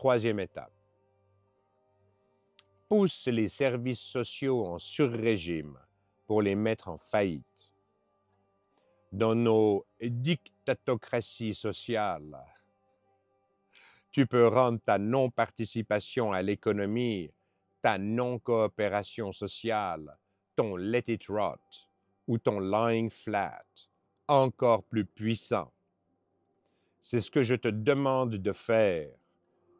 Troisième étape. Pousse les services sociaux en surrégime pour les mettre en faillite. Dans nos dictatocraties sociales, tu peux rendre ta non-participation à l'économie, ta non-coopération sociale, ton let it rot ou ton lying flat encore plus puissant. C'est ce que je te demande de faire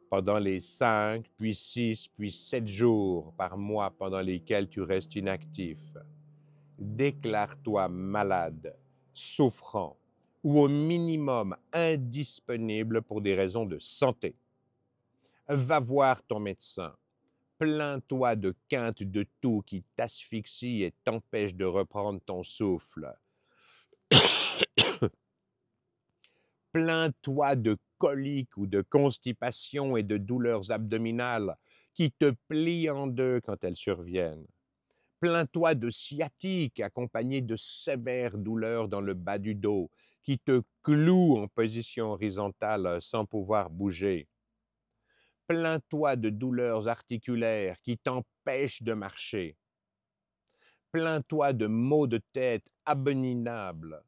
pendant les 5, puis 6, puis 7 jours par mois pendant lesquels tu restes inactif. Déclare-toi malade, souffrant ou au minimum indisponible pour des raisons de santé. Va voir ton médecin. Plains-toi de quintes de toux qui t'asphyxient et t'empêchent de reprendre ton souffle. Plains-toi de coliques ou de constipation et de douleurs abdominales qui te plient en deux quand elles surviennent. Plains-toi de sciatique accompagnée de sévères douleurs dans le bas du dos qui te clouent en position horizontale sans pouvoir bouger. Plains-toi de douleurs articulaires qui t'empêchent de marcher. Plains-toi de maux de tête abominables.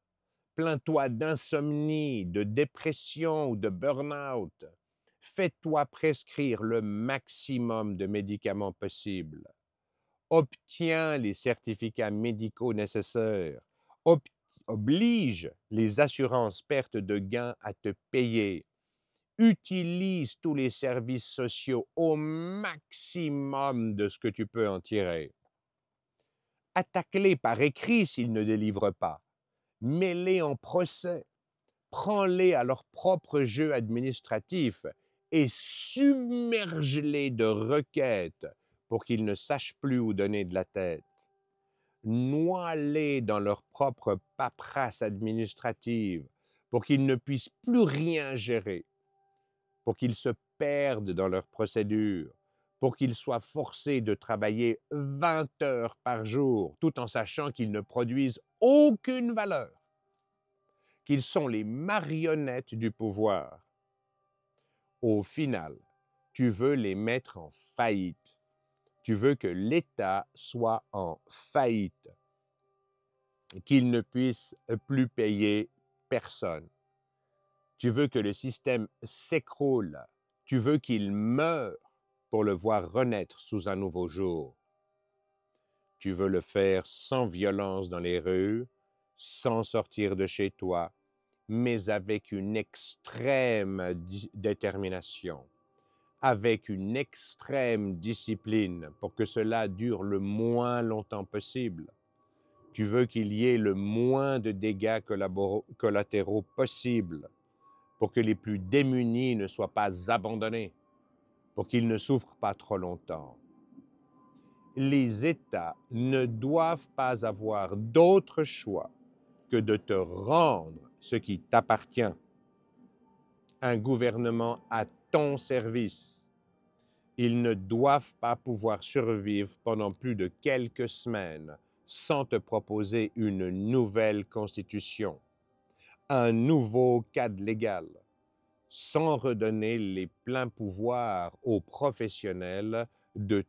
Plains-toi d'insomnie, de dépression ou de burn-out. Fais-toi prescrire le maximum de médicaments possibles. Obtiens les certificats médicaux nécessaires. Oblige les assurances perte de gains à te payer. Utilise tous les services sociaux au maximum de ce que tu peux en tirer. Attaque-les par écrit s'ils ne délivrent pas. Mets-les en procès. Prends-les à leur propre jeu administratif et submerge-les de requêtes pour qu'ils ne sachent plus où donner de la tête. Noie-les dans leur propre paperasse administrative pour qu'ils ne puissent plus rien gérer, pour qu'ils se perdent dans leurs procédures, pour qu'ils soient forcés de travailler 20 heures par jour tout en sachant qu'ils ne produisent aucune valeur, qu'ils sont les marionnettes du pouvoir. Au final, tu veux les mettre en faillite. Tu veux que l'État soit en faillite, qu'il ne puisse plus payer personne. Tu veux que le système s'écroule. Tu veux qu'il meure pour le voir renaître sous un nouveau jour. Tu veux le faire sans violence dans les rues, sans sortir de chez toi, mais avec une extrême détermination, avec une extrême discipline pour que cela dure le moins longtemps possible. Tu veux qu'il y ait le moins de dégâts collatéraux possibles pour que les plus démunis ne soient pas abandonnés, pour qu'ils ne souffrent pas trop longtemps. Les États ne doivent pas avoir d'autre choix que de te rendre ce qui t'appartient. Un gouvernement à ton service. Ils ne doivent pas pouvoir survivre pendant plus de quelques semaines sans te proposer une nouvelle constitution, un nouveau cadre légal, sans redonner les pleins pouvoirs aux professionnels de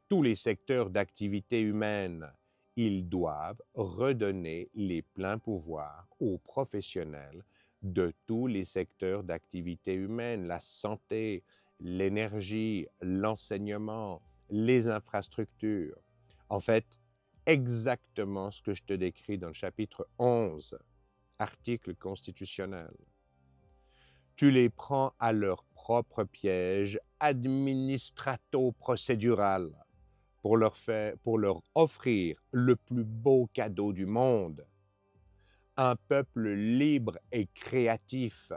tous les secteurs d'activité humaine. Ils doivent redonner les pleins pouvoirs aux professionnels de tous les secteurs d'activité humaine, la santé, l'énergie, l'enseignement, les infrastructures. En fait, exactement ce que je te décris dans le chapitre 11, article constitutionnel. Tu les prends à leur propre piège administrato-procédural pour leur offrir le plus beau cadeau du monde. Un peuple libre et créatif,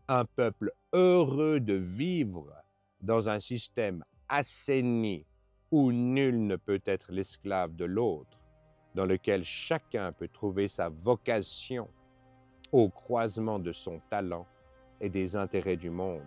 un peuple heureux de vivre dans un système assaini où nul ne peut être l'esclave de l'autre, dans lequel chacun peut trouver sa vocation au croisement de son talent et des intérêts du monde.